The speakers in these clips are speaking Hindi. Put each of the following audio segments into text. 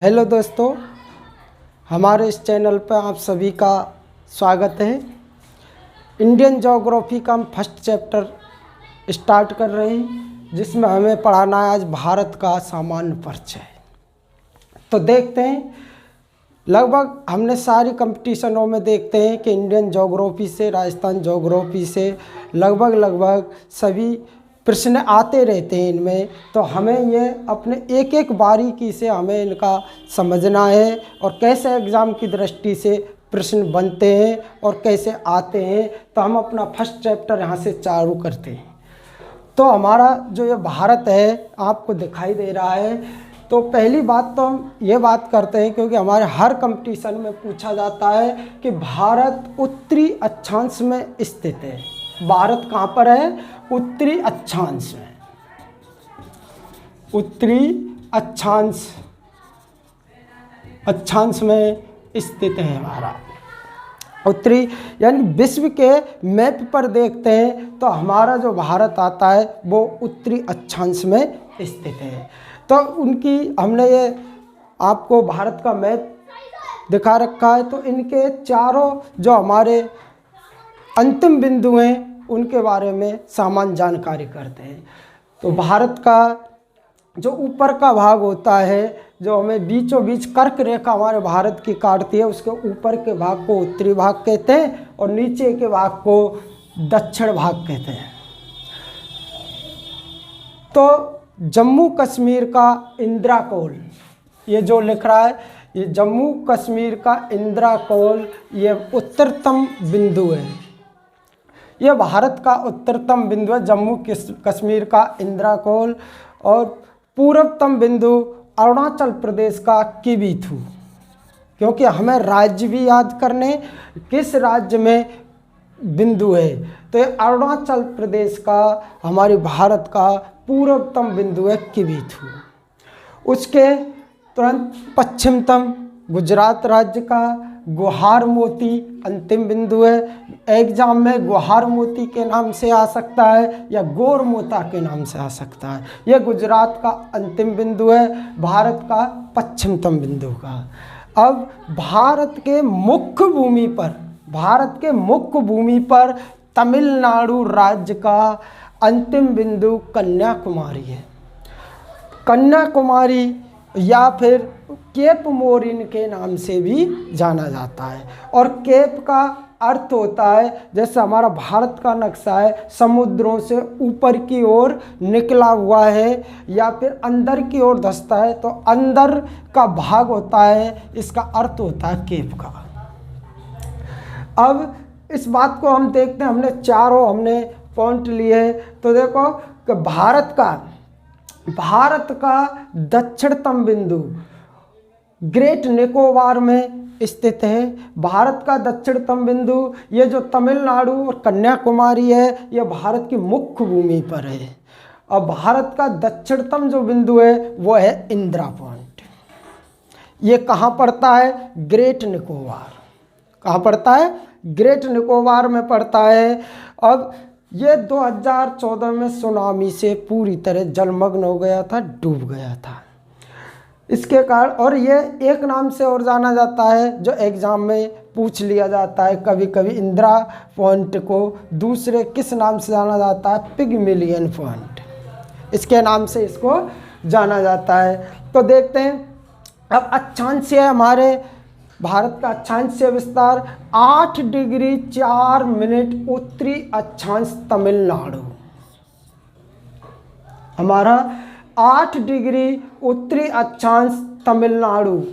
हेलो दोस्तों, हमारे इस चैनल पर आप सभी का स्वागत है। इंडियन ज्योग्राफी का हम फर्स्ट चैप्टर स्टार्ट कर रहे हैं, जिसमें हमें पढ़ाना है आज भारत का सामान्य परिचय। तो देखते हैं, लगभग हमने सारी कंपटीशनों में देखते हैं कि इंडियन ज्योग्राफी से, राजस्थान ज्योग्राफी से लगभग सभी प्रश्न आते रहते हैं इनमें। तो हमें ये अपने एक एक बारीकी से हमें इनका समझना है और कैसे एग्ज़ाम की दृष्टि से प्रश्न बनते हैं और कैसे आते हैं। तो हम अपना फर्स्ट चैप्टर यहाँ से चालू करते हैं। तो हमारा जो ये भारत है आपको दिखाई दे रहा है। तो पहली बात तो हम ये बात करते हैं, क्योंकि हमारे हर कंपटीशन में पूछा जाता है कि भारत उत्तरी अक्षांश में स्थित है। भारत कहाँ पर है? उत्तरी अक्षांश में। उत्तरी अक्षांश में स्थित है हमारा। उत्तरी यानी विश्व के मैप पर देखते हैं तो हमारा जो भारत आता है वो उत्तरी अक्षांश में स्थित है। तो उनकी हमने ये आपको भारत का मैप दिखा रखा है। तो इनके चारों जो हमारे अंतिम बिंदु हैं उनके बारे में सामान्य जानकारी करते हैं। तो भारत का जो ऊपर का भाग होता है, जो हमें बीचों बीच कर्क रेखा हमारे भारत की काटती है, उसके ऊपर के भाग को उत्तरी भाग कहते हैं और नीचे के भाग को दक्षिण भाग कहते हैं। तो जम्मू कश्मीर का इंदिरा कौल, ये जो लिख रहा है, ये जम्मू कश्मीर का इंदिरा कौल, ये उत्तरतम बिंदु है। यह भारत का उत्तरतम बिंदु है, जम्मू कश्मीर का इंदिरा कौल। और पूर्वतम बिंदु अरुणाचल प्रदेश का किबीथू, क्योंकि हमें राज्य भी याद करने किस राज्य में बिंदु है। तो ये अरुणाचल प्रदेश का, हमारे भारत का पूर्वतम बिंदु है किबीथू। उसके तुरंत पश्चिमतम गुजरात राज्य का गुहार मोती अंतिम बिंदु है। एग्जाम में गुहार मोती के नाम से आ सकता है या गोर मोता के नाम से आ सकता है। यह गुजरात का अंतिम बिंदु है, भारत का पश्चिमतम बिंदु का। अब भारत के मुख्य भूमि पर तमिलनाडु राज्य का अंतिम बिंदु कन्याकुमारी है। कन्याकुमारी या फिर केप मोरिन के नाम से भी जाना जाता है। और केप का अर्थ होता है, जैसे हमारा भारत का नक्शा है, समुद्रों से ऊपर की ओर निकला हुआ है या फिर अंदर की ओर धंसता है, तो अंदर का भाग होता है, इसका अर्थ होता है केप का। अब इस बात को हम देखते हैं, हमने पॉइंट लिए। तो देखो कि भारत का दक्षिणतम बिंदु ग्रेट निकोबार में स्थित है। भारत का दक्षिणतम बिंदु, ये जो तमिलनाडु और कन्याकुमारी है, ये भारत की मुख्य भूमि पर है। और भारत का दक्षिणतम जो बिंदु है वो है इंदिरा पॉइंट। ये कहाँ पड़ता है? ग्रेट निकोबार। कहाँ पड़ता है? ग्रेट निकोबार में पड़ता है। अब ये 2014 में सुनामी से पूरी तरह जलमग्न हो गया था, डूब गया था। इसके कारण, और ये एक नाम से और जाना जाता है जो एग्ज़ाम में पूछ लिया जाता है कभी कभी, इंदिरा पॉइंट को दूसरे किस नाम से जाना जाता है? पिगमिलियन पॉइंट, इसके नाम से इसको जाना जाता है। तो देखते हैं, अब अक्षांश है हमारे भारत का अक्षांशीय विस्तार 8 डिग्री 4 मिनट उत्तरी अक्षांश तमिलनाडु। हमारा 8 डिग्री उत्तरी अक्षांश तमिलनाडु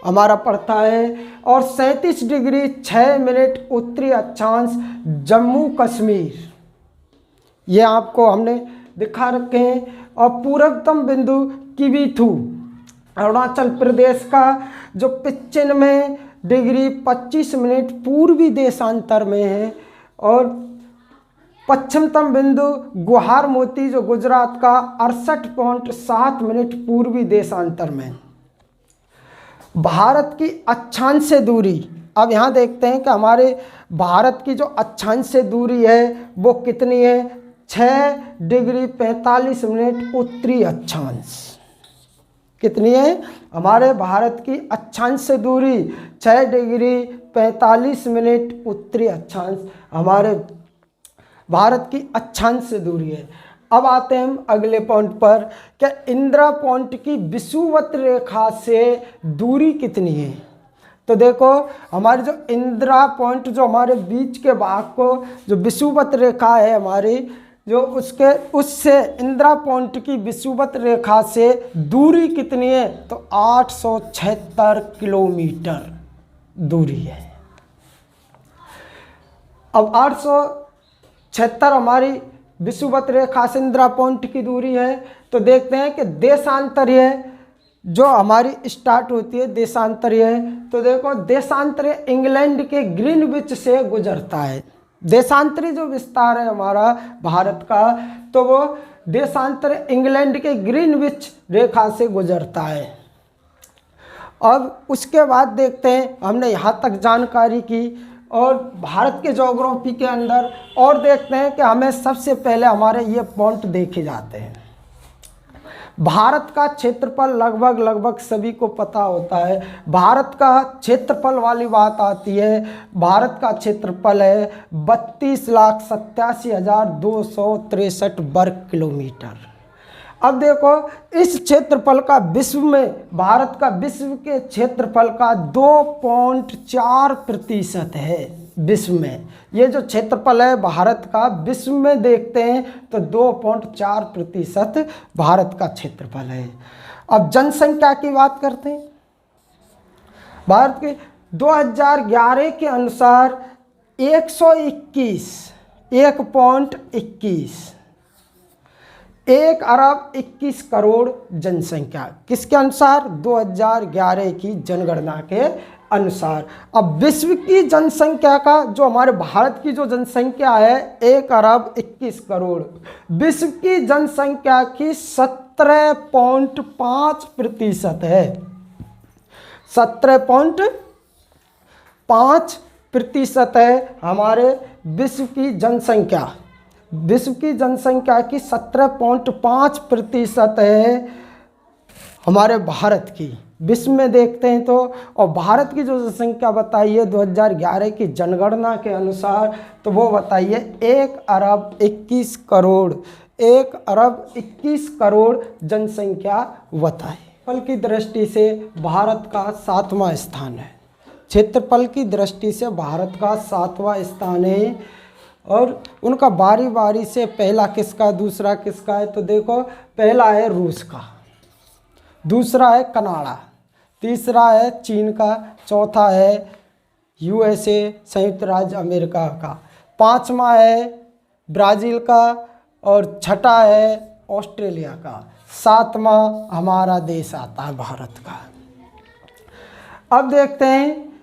हमारा पड़ता है। और 37 डिग्री 6 मिनट उत्तरी अक्षांश जम्मू कश्मीर, ये आपको हमने दिखा रखे हैं। और पूर्वतम बिंदु किबीथू अरुणाचल प्रदेश का, जो 95 डिग्री 25 मिनट पूर्वी देशांतर में है। और पश्चिमतम बिंदु गुहार मोती, जो गुजरात का 68.7 मिनट पूर्वी देशांतर में। भारत की अक्षांश दूरी, अब यहाँ देखते हैं कि हमारे भारत की जो अक्षांश दूरी है वो कितनी है? 6 डिग्री 45 मिनट उत्तरी अक्षांश। कितनी है? हमारे भारत की अक्षांश दूरी 6 डिग्री 45 मिनट उत्तरी अक्षांश हमारे भारत की अक्षांश दूरी है। अब आते हैं हम अगले पॉइंट पर, क्या इंदिरा पॉइंट की विषुवत रेखा से दूरी कितनी है? तो देखो हमारी जो इंदिरा पॉइंट जो हमारे बीच के भाग को जो विषुवत रेखा है हमारी जो उससे इंदिरा पॉइंट की विषुवत रेखा से दूरी कितनी है? तो 876 किलोमीटर दूरी है। अब 876 हमारी विषुवत रेखा से इंदिरा पॉइंट की दूरी है। तो देखते हैं कि देशांतरीय जो हमारी स्टार्ट होती है देशांतरीय, तो देखो देशांतरीय इंग्लैंड के ग्रीनविच से गुजरता है। देशांतरी जो विस्तार है हमारा भारत का, तो वो देशांतर इंग्लैंड के ग्रीनविच रेखा से गुजरता है। अब उसके बाद देखते हैं, हमने यहाँ तक जानकारी की और भारत के ज्योग्राफी के अंदर और देखते हैं कि हमें सबसे पहले हमारे ये पॉइंट देखे जाते हैं। भारत का क्षेत्रफल लगभग सभी को पता होता है। भारत का क्षेत्रफल वाली बात आती है, भारत का क्षेत्रफल है 32,87,263 वर्ग किलोमीटर। अब देखो इस क्षेत्रफल का विश्व में, भारत का विश्व के क्षेत्रफल का 2.4% है। विश्व में ये जो क्षेत्रफल है भारत का विश्व में देखते हैं तो 2.4% भारत का क्षेत्रफल है। अब जनसंख्या की बात करते हैं। भारत के 2011 के अनुसार 1 अरब 21 करोड़ जनसंख्या, किसके अनुसार? 2011 की जनगणना के अनुसार। अब विश्व की जनसंख्या का जो हमारे भारत की जो जनसंख्या है 1 अरब 21 करोड़, विश्व की जनसंख्या की 17.5% है। 17.5% है हमारे विश्व की जनसंख्या। विश्व की जनसंख्या की 17.5% है हमारे भारत की। विश्व में देखते हैं तो, और भारत की जो जनसंख्या बताइए 2011 की जनगणना के अनुसार, तो वो बताइए 1 अरब 21 करोड़, 1 अरब 21 करोड़ जनसंख्या बताए। क्षेत्रफल की दृष्टि से भारत का 7वां स्थान है। क्षेत्रफल की दृष्टि से भारत का 7वां स्थान है। और उनका बारी बारी से पहला किसका, दूसरा किसका है? तो देखो पहला है रूस का, दूसरा है कनाडा, तीसरा है चीन का, चौथा है यूएसए संयुक्त राज्य अमेरिका का, पांचवा है ब्राज़ील का और छठा है ऑस्ट्रेलिया का, सातवां हमारा देश आता है भारत का। अब देखते हैं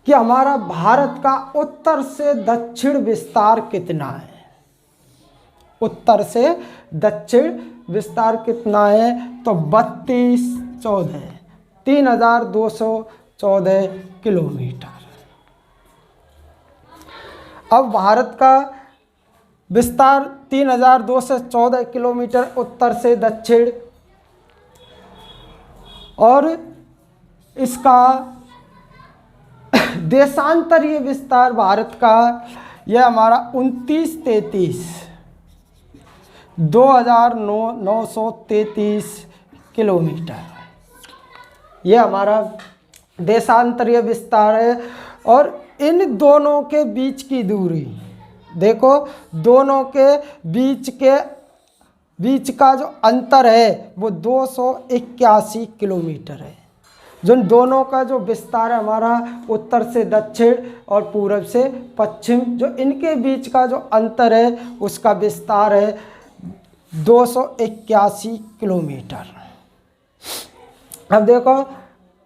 कि हमारा भारत का उत्तर से दक्षिण विस्तार कितना है। उत्तर से दक्षिण विस्तार कितना है? तो 3,214 किलोमीटर। अब भारत का विस्तार 3,214 किलोमीटर उत्तर से दक्षिण, और इसका देशांतरीय विस्तार भारत का यह हमारा 2,933 किलोमीटर, यह हमारा देशांतरीय विस्तार है। और इन दोनों के बीच की दूरी देखो, दोनों के बीच का जो अंतर है वो 281 किलोमीटर है। जो दोनों का जो विस्तार है हमारा उत्तर से दक्षिण और पूरब से पश्चिम, जो इनके बीच का जो अंतर है उसका विस्तार है 281 किलोमीटर। अब देखो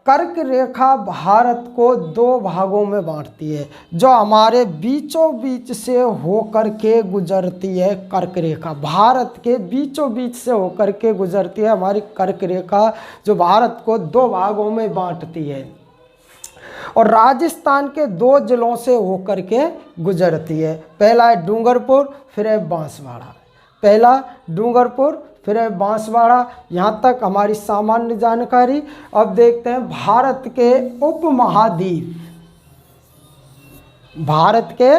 कर्क रेखा भारत को 2 भागों में बांटती है, जो हमारे बीचों बीच से होकर के गुजरती है। कर्क रेखा भारत के बीचों बीच से होकर के गुजरती है हमारी कर्क रेखा, जो भारत को 2 भागों में बांटती है और राजस्थान के 2 जिलों से होकर के गुजरती है। पहला है डूंगरपुर, फिर है बांसवाड़ा। पहला डूंगरपुर, फिर है बांसवाड़ा। यहाँ तक हमारी सामान्य जानकारी। अब देखते हैं भारत के उपमहाद्वीप। भारत के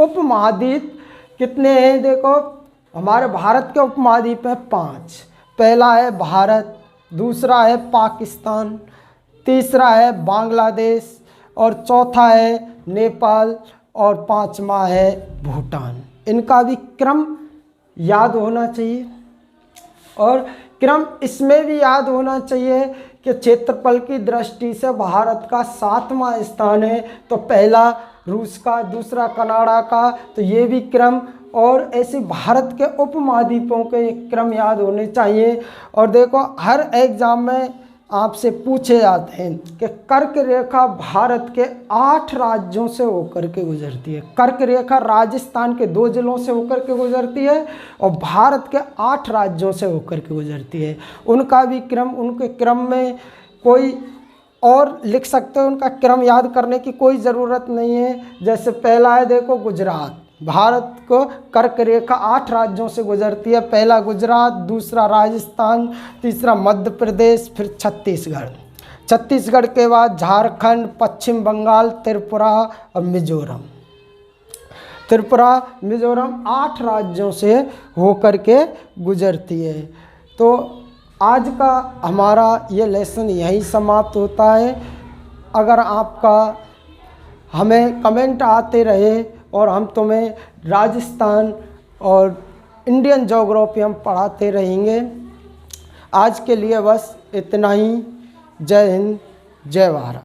उपमहाद्वीप कितने हैं? देखो, हमारे भारत के उपमहाद्वीप हैं 5। पहला है भारत, दूसरा है पाकिस्तान, तीसरा है बांग्लादेश, और चौथा है नेपाल, और 5वां है भूटान। इनका भी क्रम याद होना चाहिए, और क्रम इसमें भी याद होना चाहिए कि क्षेत्रफल की दृष्टि से भारत का 7वां स्थान है। तो पहला रूस का, दूसरा कनाडा का, तो ये भी क्रम, और ऐसे भारत के उपमहाद्वीपों के क्रम याद होने चाहिए। और देखो, हर एग्जाम में आपसे पूछे जाते हैं कि कर्क रेखा भारत के 8 राज्यों से होकर के गुजरती है। कर्क रेखा राजस्थान के 2 जिलों से होकर के गुजरती है और भारत के 8 राज्यों से होकर के गुजरती है। उनका भी क्रम, उनके क्रम में कोई और लिख सकते हो, उनका क्रम याद करने की कोई ज़रूरत नहीं है। जैसे पहला है, देखो, गुजरात। भारत को कर्क रेखा 8 राज्यों से गुजरती है। पहला गुजरात, दूसरा राजस्थान, तीसरा मध्य प्रदेश, फिर छत्तीसगढ़। छत्तीसगढ़ के बाद झारखंड, पश्चिम बंगाल, त्रिपुरा और मिजोरम। त्रिपुरा, मिजोरम 8 राज्यों से होकर के गुजरती है। तो आज का हमारा ये लेसन यहीं समाप्त होता है। अगर आपका हमें कमेंट आते रहे और हम तुम्हें राजस्थान और इंडियन ज्योग्राफी हम पढ़ाते रहेंगे। आज के लिए बस इतना ही। जय हिंद, जय भारत।